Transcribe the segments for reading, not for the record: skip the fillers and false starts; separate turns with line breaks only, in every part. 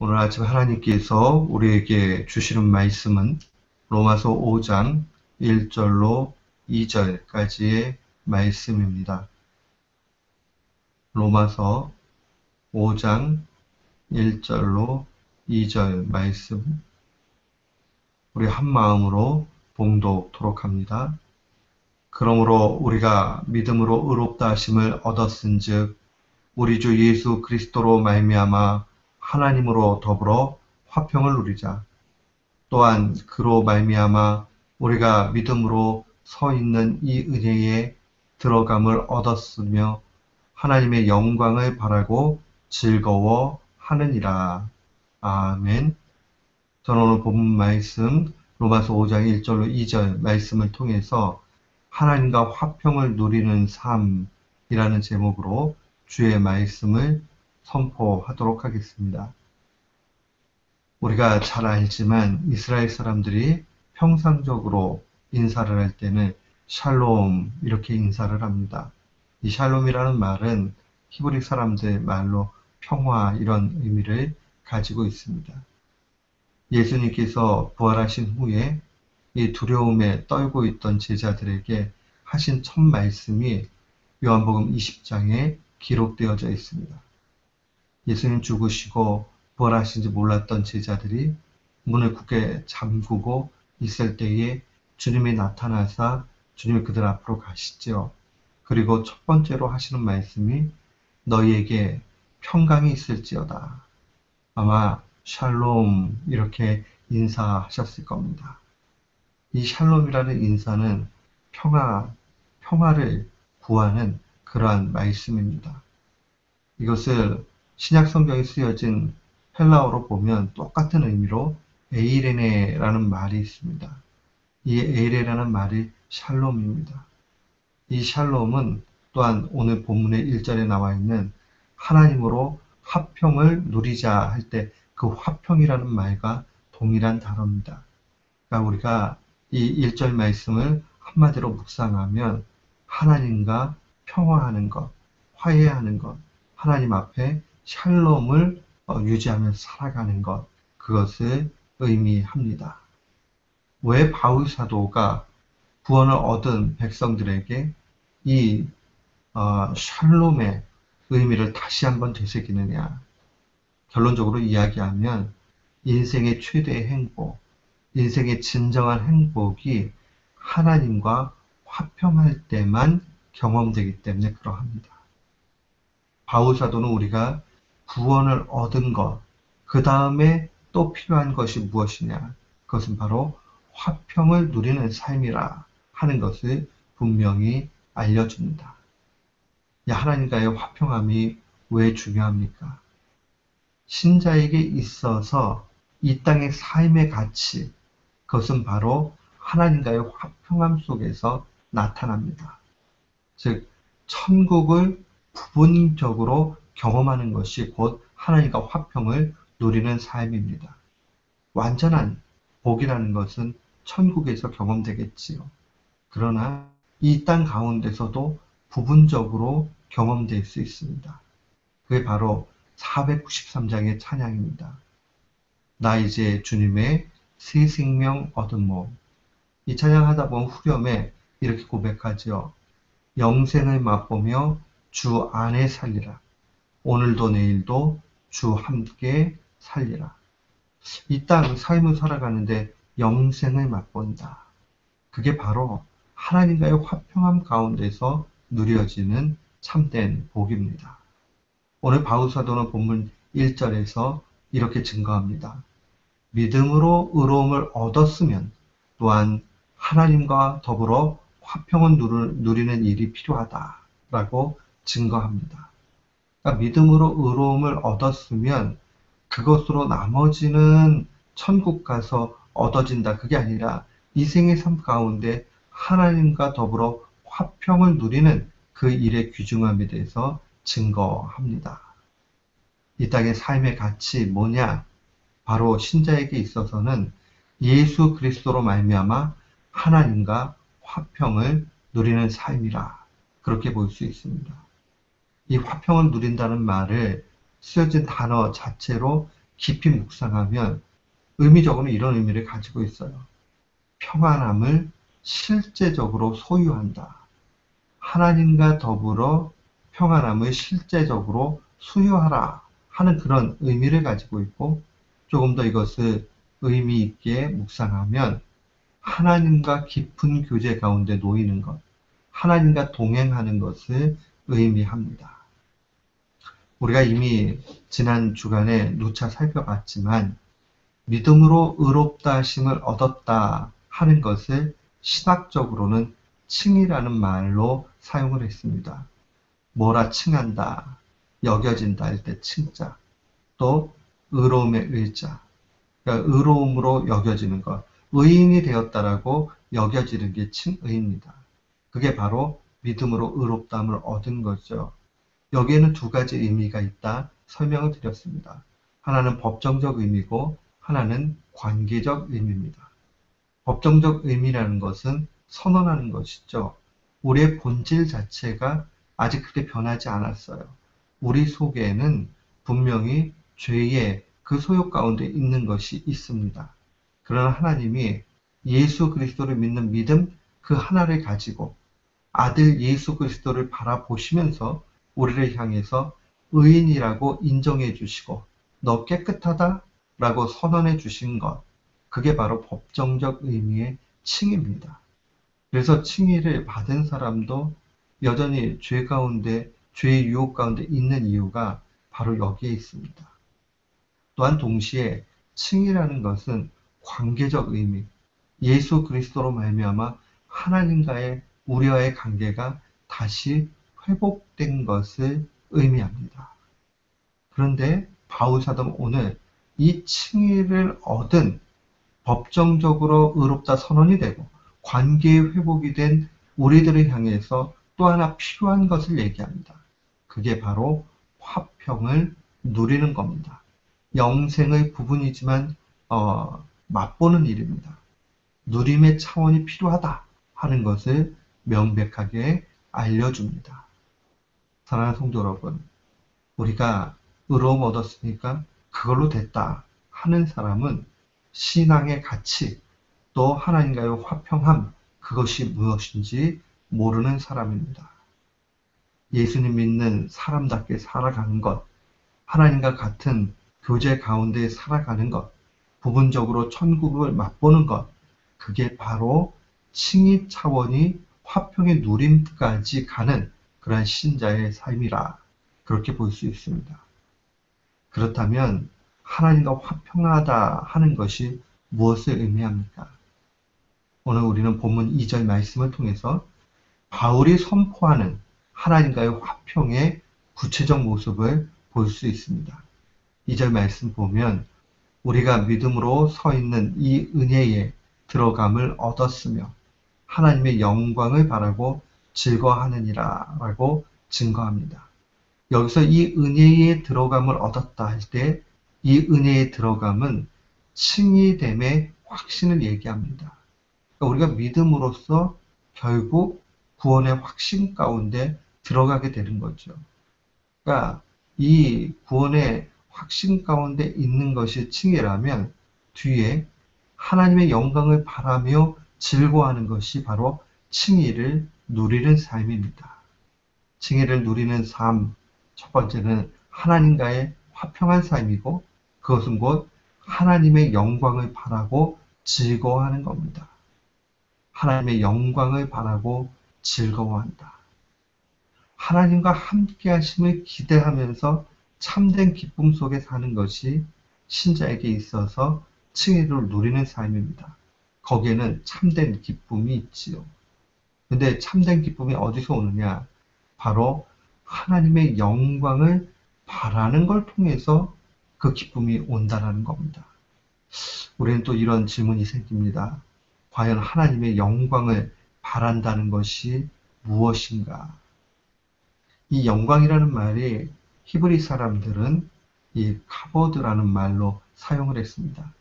오늘 아침 하나님께서 우리에게 주시는 말씀은 로마서 5장 1절로 2절까지의 말씀입니다. 로마서 5장 1절로 2절 말씀, 우리 한 마음으로 봉독토록 합니다. 그러므로 우리가 믿음으로 의롭다 하심을 얻었은즉 우리 주 예수 그리스도로 말미암아 하나님으로 더불어 화평을 누리자. 또한 그로 말미암아 우리가 믿음으로 서 있는 이 은혜에 들어감을 얻었으며 하나님의 영광을 바라고 즐거워하느니라. 아멘. 저는 오늘 본문 말씀 로마서 5장 1절로 2절 말씀을 통해서 하나님과 화평을 누리는 삶이라는 제목으로 주의 말씀을 선포하도록 하겠습니다. 우리가 잘 알지만 이스라엘 사람들이 평상적으로 인사를 할 때는 샬롬 이렇게 인사를 합니다. 이 샬롬이라는 말은 히브리 사람들 말로 평화 이런 의미를 가지고 있습니다. 예수님께서 부활하신 후에 이 두려움에 떨고 있던 제자들에게 하신 첫 말씀이 요한복음 20장에 기록되어져 있습니다. 예수님 죽으시고 부활하신지 몰랐던 제자들이 문을 굳게 잠그고 있을 때에 주님이 나타나사 주님이 그들 앞으로 가시죠. 그리고 첫 번째로 하시는 말씀이 너희에게 평강이 있을지어다. 아마 샬롬 이렇게 인사하셨을 겁니다. 이 샬롬이라는 인사는 평화를 구하는 그러한 말씀입니다. 이것을 신약 성경에 쓰여진 헬라어로 보면 똑같은 의미로 에이레네라는 말이 있습니다. 이 에이레라는 말이 샬롬입니다. 이 샬롬은 또한 오늘 본문의 1절에 나와 있는 하나님으로 화평을 누리자 할 때 그 화평이라는 말과 동일한 단어입니다. 그러니까 우리가 이 1절 말씀을 한마디로 묵상하면 하나님과 평화하는 것, 화해하는 것, 하나님 앞에 샬롬을 유지하며 살아가는 것, 그것을 의미합니다. 왜 바울 사도가 구원을 얻은 백성들에게 이 샬롬의 의미를 다시 한번 되새기느냐? 결론적으로 이야기하면 인생의 최대의 행복, 인생의 진정한 행복이 하나님과 화평할 때만 경험되기 때문에 그러합니다. 바울 사도는 우리가 구원을 얻은 것, 그 다음에 또 필요한 것이 무엇이냐? 그것은 바로 화평을 누리는 삶이라 하는 것을 분명히 알려줍니다. 하나님과의 화평함이 왜 중요합니까? 신자에게 있어서 이 땅의 삶의 가치, 그것은 바로 하나님과의 화평함 속에서 나타납니다. 즉, 천국을 부분적으로 경험하는 것이 곧 하나님과 화평을 누리는 삶입니다. 완전한 복이라는 것은 천국에서 경험되겠지요. 그러나 이 땅 가운데서도 부분적으로 경험될 수 있습니다. 그게 바로 493장의 찬양입니다. 나 이제 주님의 새 생명 얻은 몸. 이 찬양하다 보면 후렴에 이렇게 고백하죠. 영생을 맛보며 주 안에 살리라. 오늘도 내일도 주 함께 살리라. 이 땅 삶을 살아가는데 영생을 맛본다. 그게 바로 하나님과의 화평함 가운데서 누려지는 참된 복입니다. 오늘 바울 사도는 본문 1절에서 이렇게 증거합니다. 믿음으로 의로움을 얻었으면 또한 하나님과 더불어 화평을 누리는 일이 필요하다라고 증거합니다. 그러니까 믿음으로 의로움을 얻었으면 그것으로 나머지는 천국 가서 얻어진다. 그게 아니라 이 생의 삶 가운데 하나님과 더불어 화평을 누리는 그 일의 귀중함에 대해서 증거합니다. 이 땅의 삶의 가치 뭐냐? 바로 신자에게 있어서는 예수 그리스도로 말미암아 하나님과 화평을 누리는 삶이라 그렇게 볼 수 있습니다. 이 화평을 누린다는 말을 쓰여진 단어 자체로 깊이 묵상하면 의미적으로는 이런 의미를 가지고 있어요. 평안함을 실제적으로 소유한다. 하나님과 더불어 평안함을 실제적으로 수여하라 하는 그런 의미를 가지고 있고, 조금 더 이것을 의미 있게 묵상하면 하나님과 깊은 교제 가운데 놓이는 것, 하나님과 동행하는 것을 의미합니다. 우리가 이미 지난 주간에 누차 살펴봤지만 믿음으로 의롭다 하심을 얻었다 하는 것을 신학적으로는 칭이라는 말로 사용을 했습니다. 뭐라 칭한다, 여겨진다 할 때 칭자, 또 의로움의 의자, 그러니까 의로움으로 여겨지는 것, 의인이 되었다라고 여겨지는 게 칭의입니다. 그게 바로 믿음으로 의롭다함을 얻은 거죠. 여기에는 두 가지 의미가 있다 설명을 드렸습니다. 하나는 법정적 의미고 하나는 관계적 의미입니다. 법정적 의미라는 것은 선언하는 것이죠. 우리의 본질 자체가 아직 그렇게 변하지 않았어요. 우리 속에는 분명히 죄의 그 소욕 가운데 있는 것이 있습니다. 그러나 하나님이 예수 그리스도를 믿는 믿음 그 하나를 가지고 아들 예수 그리스도를 바라보시면서 우리를 향해서 의인이라고 인정해 주시고 너 깨끗하다 라고 선언해 주신 것, 그게 바로 법정적 의미의 칭의입니다. 그래서 칭의를 받은 사람도 여전히 죄 가운데, 죄의 유혹 가운데 있는 이유가 바로 여기에 있습니다. 또한 동시에 칭의라는 것은 관계적 의미, 예수 그리스도로 말미암아 하나님과의 우리와의 관계가 다시 회복된 것을 의미합니다. 그런데 바울 사도는 오늘 이 칭의를 얻은 법정적으로 의롭다 선언이 되고 관계의 회복이 된 우리들을 향해서 또 하나 필요한 것을 얘기합니다. 그게 바로 화평을 누리는 겁니다. 영생의 부분이지만 맛보는 일입니다. 누림의 차원이 필요하다 하는 것을 명백하게 알려줍니다. 사랑하는 성도 여러분, 우리가 의로움 얻었으니까 그걸로 됐다 하는 사람은 신앙의 가치, 또 하나님과의 화평함, 그것이 무엇인지 모르는 사람입니다. 예수님 믿는 사람답게 살아가는 것, 하나님과 같은 교제 가운데 살아가는 것, 부분적으로 천국을 맛보는 것, 그게 바로 칭의 차원이 화평의 누림까지 가는 그러한 신자의 삶이라 그렇게 볼 수 있습니다. 그렇다면 하나님과 화평하다 하는 것이 무엇을 의미합니까? 오늘 우리는 본문 2절 말씀을 통해서 바울이 선포하는 하나님과의 화평의 구체적 모습을 볼 수 있습니다. 2절 말씀 보면 우리가 믿음으로 서 있는 이 은혜에 들어감을 얻었으며 하나님의 영광을 바라고 즐거워하느니라 라고 증거합니다. 여기서 이 은혜에 들어감을 얻었다 할 때 이 은혜에 들어감은 칭의됨의 확신을 얘기합니다. 그러니까 우리가 믿음으로써 결국 구원의 확신 가운데 들어가게 되는 거죠. 그러니까 이 구원의 확신 가운데 있는 것이 칭의라면 뒤에 하나님의 영광을 바라며 즐거워하는 것이 바로 칭의를 누리는 삶입니다. 칭의를 누리는 삶, 첫 번째는 하나님과의 화평한 삶이고 그것은 곧 하나님의 영광을 바라고 즐거워하는 겁니다. 하나님의 영광을 바라고 즐거워한다. 하나님과 함께 하심을 기대하면서 참된 기쁨 속에 사는 것이 신자에게 있어서 칭의를 누리는 삶입니다. 거기에는 참된 기쁨이 있지요. 근데 참된 기쁨이 어디서 오느냐? 바로 하나님의 영광을 바라는 걸 통해서 그 기쁨이 온다는 겁니다. 우리는 또 이런 질문이 생깁니다. 과연 하나님의 영광을 바란다는 것이 무엇인가? 이 영광이라는 말이 히브리 사람들은 이 카보드라는 말로 사용을 했습니다.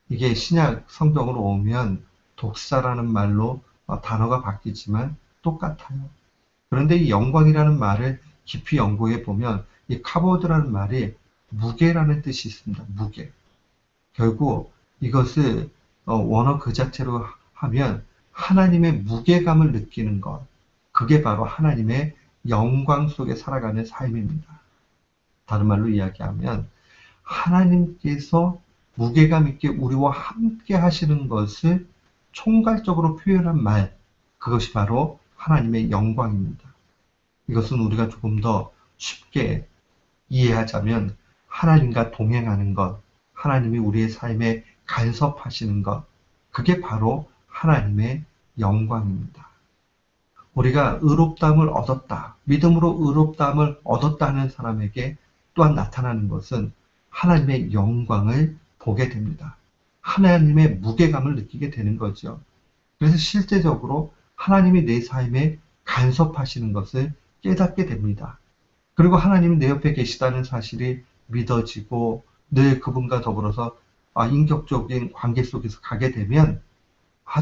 이게 신약 성경으로 오면 독사라는 말로 단어가 바뀌지만 똑같아요. 그런데 이 영광이라는 말을 깊이 연구해 보면 이 카보드라는 말이 무게라는 뜻이 있습니다. 무게. 결국 이것을 원어 그 자체로 하면 하나님의 무게감을 느끼는 것. 그게 바로 하나님의 영광 속에 살아가는 삶입니다. 다른 말로 이야기하면 하나님께서 무게감 있게 우리와 함께 하시는 것을 총괄적으로 표현한 말, 그것이 바로 하나님의 영광입니다. 이것은 우리가 조금 더 쉽게 이해하자면 하나님과 동행하는 것, 하나님이 우리의 삶에 간섭하시는 것, 그게 바로 하나님의 영광입니다. 우리가 의롭다함을 얻었다, 믿음으로 의롭다함을 얻었다는 사람에게 또한 나타나는 것은 하나님의 영광을 보게 됩니다. 하나님의 무게감을 느끼게 되는 거죠. 그래서 실제적으로 하나님이 내 삶에 간섭하시는 것을 깨닫게 됩니다. 그리고 하나님이 내 옆에 계시다는 사실이 믿어지고 늘 그분과 더불어서 인격적인 관계 속에서 가게 되면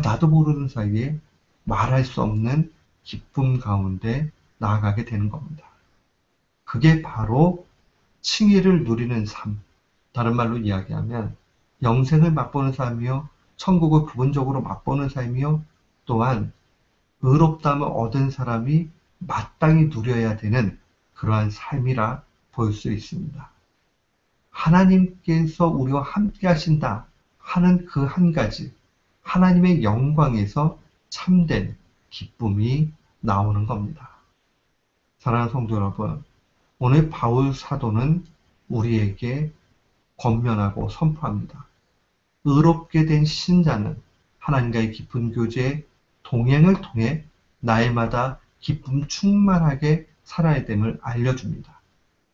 나도 모르는 사이에 말할 수 없는 기쁨 가운데 나아가게 되는 겁니다. 그게 바로 칭의를 누리는 삶, 다른 말로 이야기하면 영생을 맛보는 삶이요, 천국을 부분적으로 맛보는 삶이요, 또한 의롭다함을 얻은 사람이 마땅히 누려야 되는 그러한 삶이라 볼 수 있습니다. 하나님께서 우리와 함께 하신다 하는 그 한 가지, 하나님의 영광에서 참된 기쁨이 나오는 겁니다. 사랑하는 성도 여러분, 오늘 바울 사도는 우리에게 권면하고 선포합니다. 의롭게 된 신자는 하나님과의 깊은 교제, 동행을 통해 날마다 기쁨 충만하게 살아야 됨을 알려줍니다.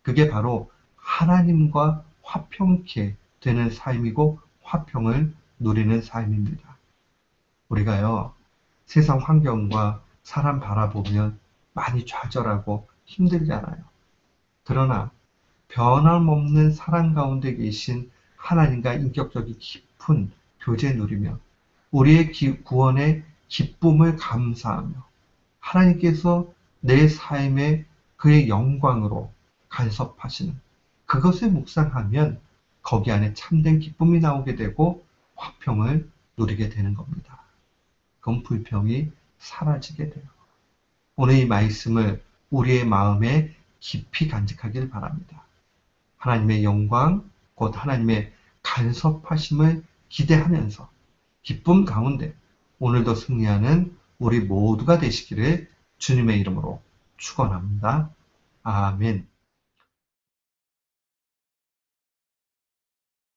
그게 바로 하나님과 화평케 되는 삶이고 화평을 누리는 삶입니다. 우리가요, 세상 환경과 사람 바라보면 많이 좌절하고 힘들잖아요. 그러나 변함없는 사랑 가운데 계신 하나님과 인격적인 깊은 교제 누리며 우리의 구원의 기쁨을 감사하며 하나님께서 내 삶에 그의 영광으로 간섭하시는 그것을 묵상하면 거기 안에 참된 기쁨이 나오게 되고 화평을 누리게 되는 겁니다. 그럼 불평이 사라지게 돼요. 오늘 이 말씀을 우리의 마음에 깊이 간직하길 바랍니다. 하나님의 영광, 곧 하나님의 간섭하심을 기대하면서 기쁨 가운데 오늘도 승리하는 우리 모두가 되시기를 주님의 이름으로 축원합니다. 아멘.